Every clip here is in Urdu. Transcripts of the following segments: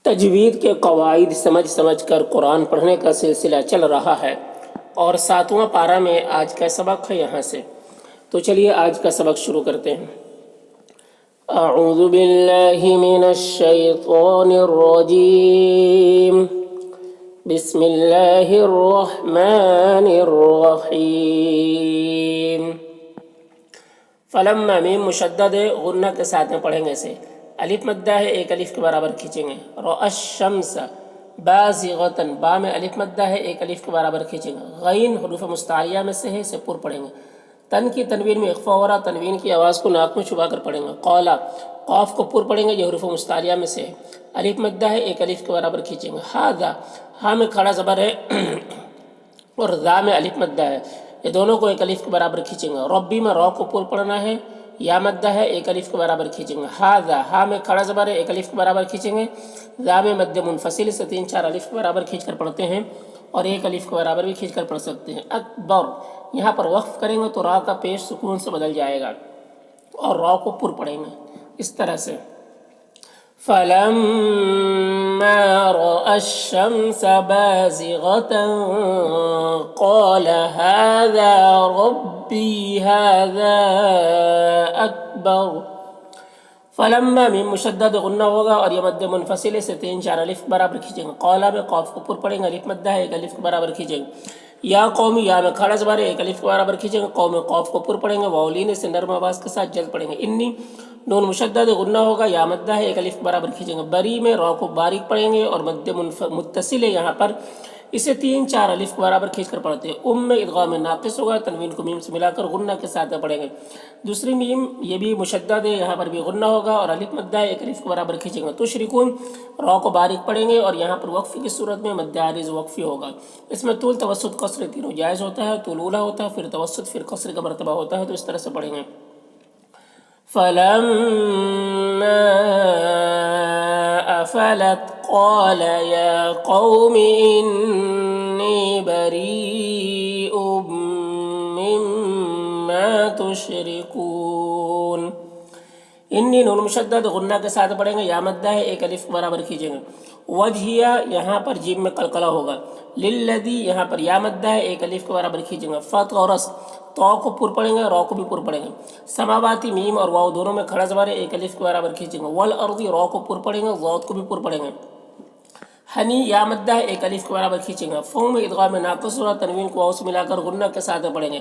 تجوید کے قواعد سمجھ کر قرآن پڑھنے کا سلسلہ چل رہا ہے اور 7واں پارہ میں آج کا سبق ہے یہاں سے۔ تو چلیے آج کا سبق شروع کرتے ہیں۔ اعوذ باللہ من الشیطان الرجیم، بسم اللہ الرحمن الرحیم۔ فلما میم مشدد ہے، غنہ کے ساتھ میں پڑھیں گے اسے۔ الف مدہ ہے، ایک الف کے برابر کھینچیں گے۔ رأى الشمس بازغۃ، با میں الف مدہ ہے، ایک الف کے برابر کھینچیں گے۔ غین حروف مستعلیہ میں سے ہے، اسے پر پڑھیں گے۔ تن کی تنوین میں اخفا ہو رہا، تنوین کی آواز کو ناک میں چھپا کر پڑھیں گے۔ قولا، قاف کو پر پڑھیں گے، یہ حروف مستعلیہ میں سے ہے۔ الف مدہ ہے، ایک الف کے برابر کھینچیں گے۔ ھذا، ہاں میں کھڑا زبر ہے اور ذا میں الف مدہ ہے، یہ دونوں کو ایک الف کے برابر کھینچیں گے۔ ربی میں را کو پر پڑھنا ہے، یا مدہ ہے، ایک الف کے برابر کھینچیں گے۔ ھذا، ہاں میں کھڑا زبر ہے، ایک الف کے برابر کھینچیں گے۔ ذا میں مد منفصل سے 3-4 الف کے برابر کھینچ کر پڑھتے ہیں اور ایک الف کے برابر بھی کھینچ کر پڑھ سکتے ہیں۔ اکبر، یہاں پر وقف کریں گے تو را کا پیش سکون سے بدل جائے گا اور را کو پر پڑھیں گے اس طرح سے۔ فَلَمَّا رَأَى الشَّمْسَ بَازِغَةً قَالَ هَذَا رَبِّي هَذَا أَكْبَرُ۔ فلما میم مشدد غنہ ہوگا اور یہ مد منفصل سے 3-4 الف برابر کھینچیں گے۔ قولا میں قاف کو پر پڑھیں گے، الف مدہ ہے، ایک الف کے برابر کھینچیں گے۔ یا قومی، یا میں کھڑا زبر ہے، ایک الف کے برابر کھینچیں گے۔ قوم، قاف کو پر پڑھیں گے، واولین سے نرم آواز کے ساتھ جلد پڑھیں گے۔ انی، نون مشدد غنہ ہوگا، یا مدہ ہے، ایک الف کے برابر کھینچیں گے۔ بری میں را کو باریک پڑھیں گے اور مد متصل ہے یہاں پر، اسے 3-4 الف کے برابر کھینچ کر پڑھتے ہیں۔ میں ادغام ناقص ہوگا، تنوین کو میم سے ملا کر غنہ کے ساتھ پڑھیں گے۔ دوسری میم یہ بھی مشدد ہے، یہاں پر بھی غنہ ہوگا اور الف مدہ ہے، ایک الف کے برابر کھینچیں گے۔ تشرکون، را کو باریک پڑھیں گے اور یہاں پر وقفی کی صورت میں مد عارض وقفی ہوگا۔ اس میں طول، توسط، قصر تینوں جائز ہوتا ہے۔ طول اولا ہوتا ہے، پھر توسط، پھر قصر کا مرتبہ ہوتا ہے، تو اس طرح سے پڑھیں گے۔ فَلَمَّا أَفَلَتْ قَالَ يَا قَوْمِ إِنِّي بَرِيءٌ مِّمَّا تُشْرِكُونَ۔ انی نون مشدد غنہ کے ساتھ پڑھیں گے، یا مدہ ہے، ایک الف برابر کھینچیں گے۔ وجہیہ، یہاں پر جیم میں قلقلہ ہوگا۔ للذی، یہاں پر یا مدہ ہے، ایک الف کے برابر کھینچیں گے۔ فطرس، تو کو پر پڑھیں گے، را کو بھی پر پڑھیں گے۔ سماواتی، میم اور واو دونوں میں کھڑا زبر ہے، ایک الف کے برابر کھینچیں گے۔ والارض، را کو پر پڑھیں گے، ضاد کو بھی پر پڑھیں گے۔ حنی، یا مدہ ہے، ایک الف کے برابر کھینچیں گے۔ فوم ادغام ناقص ہوگا، تنوین کو واو سے ملا کر غنہ کے ساتھ پڑھیں گے۔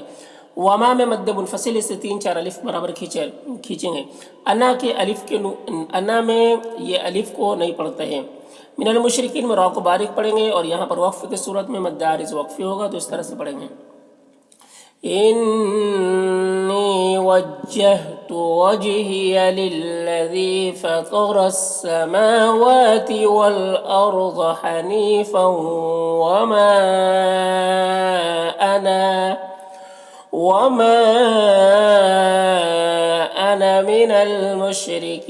وما میں مد منفصل سے 3-4 الف برابر کھینچیں گے۔ انا کے الف کے انا میں یہ الف کو نہیں پڑھتے ہیں۔ من المشرکین میں را کو باریک پڑھیں گے اور یہاں پر وقف کی صورت میں مد عارض وقفی ہوگا، تو اس طرح سے پڑھیں گے۔ انی وجہت وجہی للذی فطر السماوات والارض حنیفا وما انا من المشرکین۔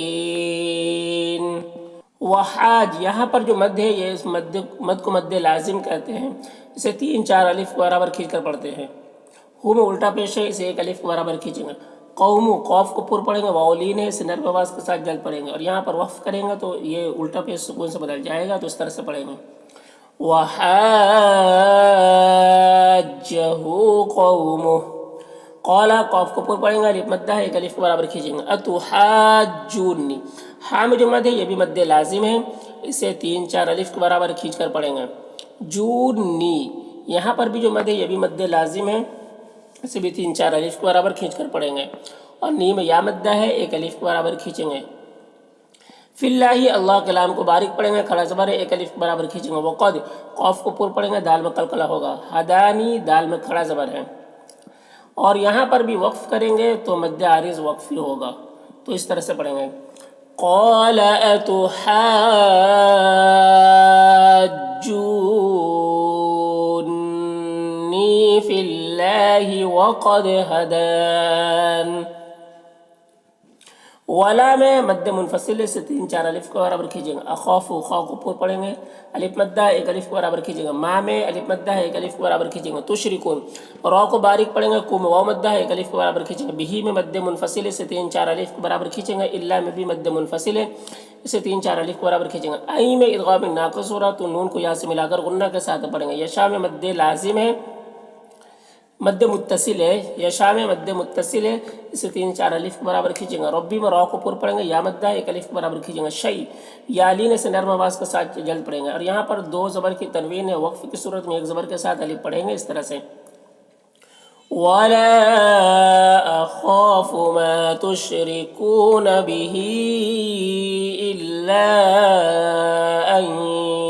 وحاج، یہاں پر جو مد ہے، یہ اس مد کو مد لازم کہتے ہیں، اسے 3-4 الف برابر کھینچ کر پڑھتے ہیں۔ ہو میں الٹا پیش ہے، اسے ایک الف برابر کھینچیں گے۔ قوم، قاف کو پر پڑھیں گے، واولین ہے، اسے نرم آواز کے ساتھ جلد پڑھیں گے اور یہاں پر وقف کریں گے تو یہ الٹا پیش سکون سے بدل جائے گا، تو اس طرح سے پڑھیں گے۔ وحاجہ قومہ، قولا، قاف کو پر پڑھیں گے، الف مدہ ہے، ایک الف کے برابر کھینچیں گے۔ اتحاجونی، ہاں میں جو مد ہے یہ بھی مد لازم ہے، اسے 3-4 الف کے برابر کھینچ کر پڑھیں گے۔ جونی، یہاں پر بھی جو مد ہے یہ بھی مد لازم ہے، اسے بھی 3-4 الف کے برابر کھینچ کر پڑھیں گے۔ اور نی میں یا مدہ ہے، ایک الف کے برابر کھینچیں گے۔ فی اللہ، اللہ کے لام کو باریک پڑھیں گے، کھڑا زبر ہے، ایک الف کے برابر کھینچیں گے۔ وقد، قاف کو پر پڑھیں گے، دال میں قلقلہ ہوگا۔ ہدانی، دال میں کھڑا زبر ہے اور یہاں پر بھی وقف کریں گے تو مد عارض وقفی ہوگا، تو اس طرح سے پڑھیں گے۔ قال اتحاجونی فی اللہ وقد ہدان ولا میں مد منفصل سے 3 4 الف کو برابر کیجیے گا. اخوف خا کو پور پڑھیں گے الف مدہ 1 الف کو برابر کیجیے گا. ما میں الف مدہ 1 الف کو برابر کیجیے گا. تشرکون را کو باریک پڑھیں گے. کو میں واو مدہ 1 الف کو برابر کیجیے گا. بہی میں مد منفصل سے 3 4 الف کو برابر کھینچیں گے. الا میں بھی مد منفصل ہے اسے 3 4 الف کو برابر کھینچیں گے. ای میں ادغام ناقص ہو رہا تو نون کو یہاں سے ملا کر غنہ کے ساتھ پڑھیں گے. یشا میں مد لازم ہے مد متصل ہے. یشا میں مد متصل ہے اسے 3 4 الف کو برابر کھینچیں گے. ربی میں را کو پر پڑھیں گے یا مدہ 1 الف کو برابر کھینچیں گے. شی یا لین سے نرم آواز کے ساتھ جلد پڑھیں گے. اور یہاں پر 2 زبر کی تنوین ہے وقف کی صورت میں 1 زبر کے ساتھ الف پڑھیں گے اس طرح سے. ولا أخاف ما تشركون به إلا أن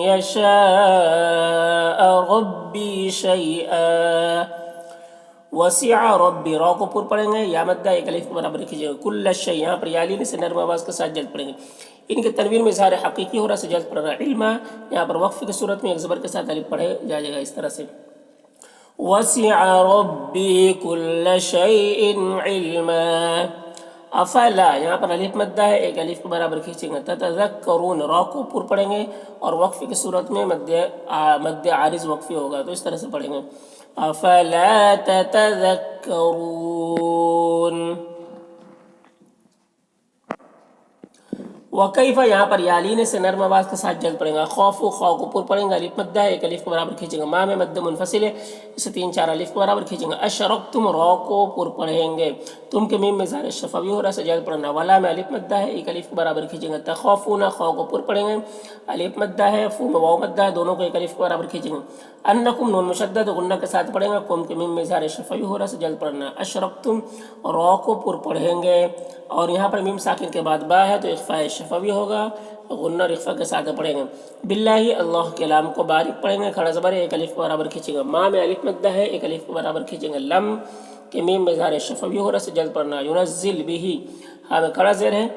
يشاء ربي شيئا. وسع ربی را کو پر پڑھیں گے یا مدہ 1 الف کے برابر کیجیے گا. کل شیء یہاں پر یالین سے نرم آواز کے ساتھ جلد پڑھیں گے. ان کے تنوین میں اظہار حقیقی ہو رہا سے جلد پڑھ رہا. علم یہاں پر وقف کی صورت میں 1 زبر کے ساتھ الف پڑھے جائے گا اس طرح سے. وسع ربی کل شیء علما. افلا یہاں پر الف مدہ ہے 1 الف کے برابر کھینچیں گے. تتذکرون را کو پر پڑھیں گے اور وقف کی صورت میں مد عارض وقفی ہوگا تو اس طرح سے پڑھیں گے. افلا تتذکرون. وکیف یہاں پر یالین سے نرم آواز کے ساتھ جلد پڑھیں گا. خوف خا کو پر پڑھیں گے الف مدہ ہے 1 الف کے برابر کھینچیں گے. ما میں مد منفصل ہے اسے 3 4 الف کے برابر کھینچیں گے. اشرکتم را کو پر پڑھیں گے. تم کے میم میں زار شفوی ہو رہا سے جلد پڑھنا. ولا میں الف مدہ ہے 1 الف کے برابر کھینچیں گے. تخافون خا کو پر پڑھیں گے الف مدہ ہے فو میں واو مدہ ہے دونوں کو 1 الف کے برابر کھینچیں گے. انکم نون مشدد غنہ کے ساتھ پڑھیں گے. قوم کے میم میں زار شفوی ہو رہا سے جلد پڑھنا. اشرکتم را کو پر پڑھیں گے اور یہاں پر میم ساکن کے بعد با ہے تو اخفاء شفوی ہوگا غنہ اور اخفاء کے ساتھ پڑھیں گے. باللہ اللہ کے لام کو باریک پڑھیں گے کھڑا زبر 1 الف کے برابر کھینچیں گے. ما میں الف مدہ ہے 1 الف کے برابر کھینچیں گے. لم کے میم میں اظہار شفوی ہو رہا سے جلد پڑھنا. ينزل به ہاں میں کھڑا زیر ہے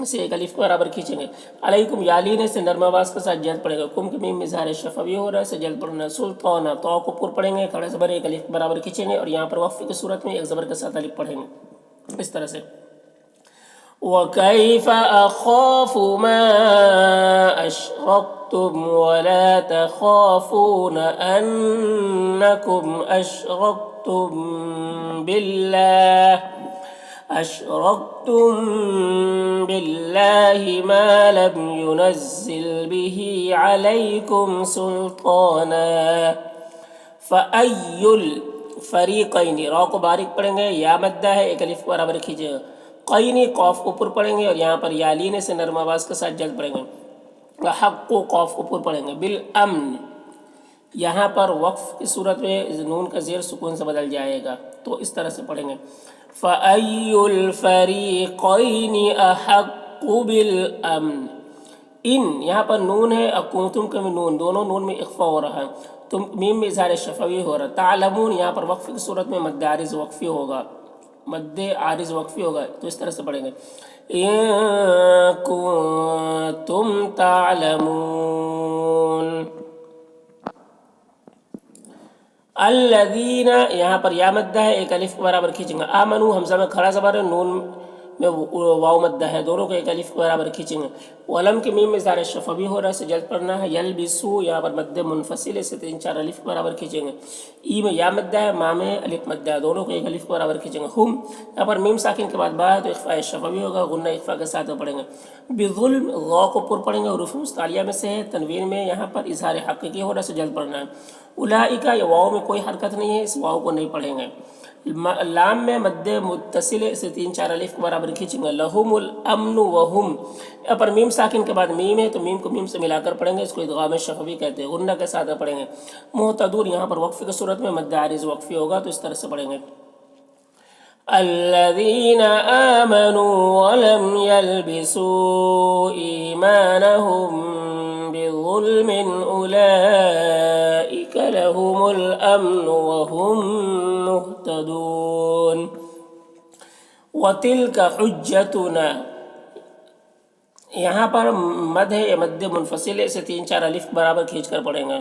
اسے 1 الف کے برابر کھینچیں گے. علیکم یالین سے نرم آواز کے ساتھ جلد پڑھیں گے. کم کے میم میں اظہار شفوی ہو رہا ہے سے جلد پڑھنا. سلطانہ تو کو پر پڑھیں گے کھڑا زبر 1 الف کے برابر کھینچیں گے اور یہاں پر وقف کی صورت میں 1 زبر کے ساتھ الف پڑھیں گے اس طرح سے. وَكَيْفَ أَخَافُ مَا أَشْرَكْتُمْ وَلَا تَخَافُونَ أَنَّكُمْ أَشْرَكْتُمْ بِاللَّهِ مَا لَمْ يُنَزِّلْ بِهِ عَلَيْكُمْ سُلْطَانًا. فَأَيُّ الْفَرِيقَيْنِ را کو باریک پڑھیں گے یا مدہ ہے 1 الف برابر کھیجئے. قینی قوف کو پر پڑھیں گے اور یہاں پر یالین سے نرم آواز کے ساتھ جلد پڑھیں گے. حق کو قوف کو پر پڑھیں گے. بالامن یہاں پر وقف کی صورت میں نون کا زیر سکون سے بدل جائے گا تو اس طرح سے پڑھیں گے. فَأَيُّ الْفَرِيقَيْنِ أَحَقُّ بِالْأَمْنِ. ان یہاں پر نون ہے اکونتم کا بھی نون دونوں نون میں اخفا ہو رہا ہے. تم میم میں اظہار شفوی ہو رہا. تعلمون یہاں پر وقف کی صورت میں مد عارض وقفی ہوگا مد عارض وقفی ہوگا تو اس طرح سے پڑھیں گے. ان کنتم تعلمون. الذین یہاں پر یا مدہ ہے 1 الف کے برابر کھینچیں گے. آمنو حمزہ میں کھڑا زبر ہے نون میں واو مدہ ہے دونوں کو 1 الف کے برابر کھینچیں گے. ولم کے میم میں اظہار شفوی ہو رہا ہے سے جلد پڑھنا ہے. یلبسو یہاں پر مد منفصل سے 3 4 الف کے برابر کھینچیں گے. ای میں یا مدہ ہے ما میں الف مدہ ہے دونوں کو 1 الف کے برابر کھینچیں گے. ہم یہاں پر میم ساکن کے بعد با ہے تو اخفاء شفوی ہوگا غنہ اخفاء کے ساتھ پڑھیں گے. بظلم غا کو پر پڑھیں گے حروف مستعلیہ میں سے ہے تنوین میں یہاں پر اظہار حقیقی ہو رہا سے جلد پڑھنا ہے. اولئک یا واو میں کوئی حرکت نہیں ہے اس واو کو نہیں پڑھیں گے. لام میں مد متصل سے 3 4 الف کے برابر کھینچیں گے. لہم الامن وہم یہاں پر میم ساکن کے بعد میم ہے تو میم کو میم سے ملا کر پڑھیں گے. اس کو ادغام شفوی کہتے ہیں غنہ کے ساتھ پڑھیں گے. محتدون یہاں پر وقفی کی صورت میں مد عارض وقفی ہوگا تو اس طرح سے پڑھیں گے. الذین آمنوا ولم يلبسوا ایمانهم بظلم اولئک لهم الامن وهم مهتدون. وتلک حجتنا یہاں پر مد ہے مد منفصل سے 3 4 الف برابر کھینچ کر پڑھیں گے.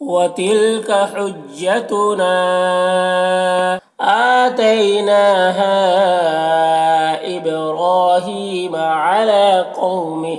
وتلك حجتنا آتيناها إبراهيم على قومه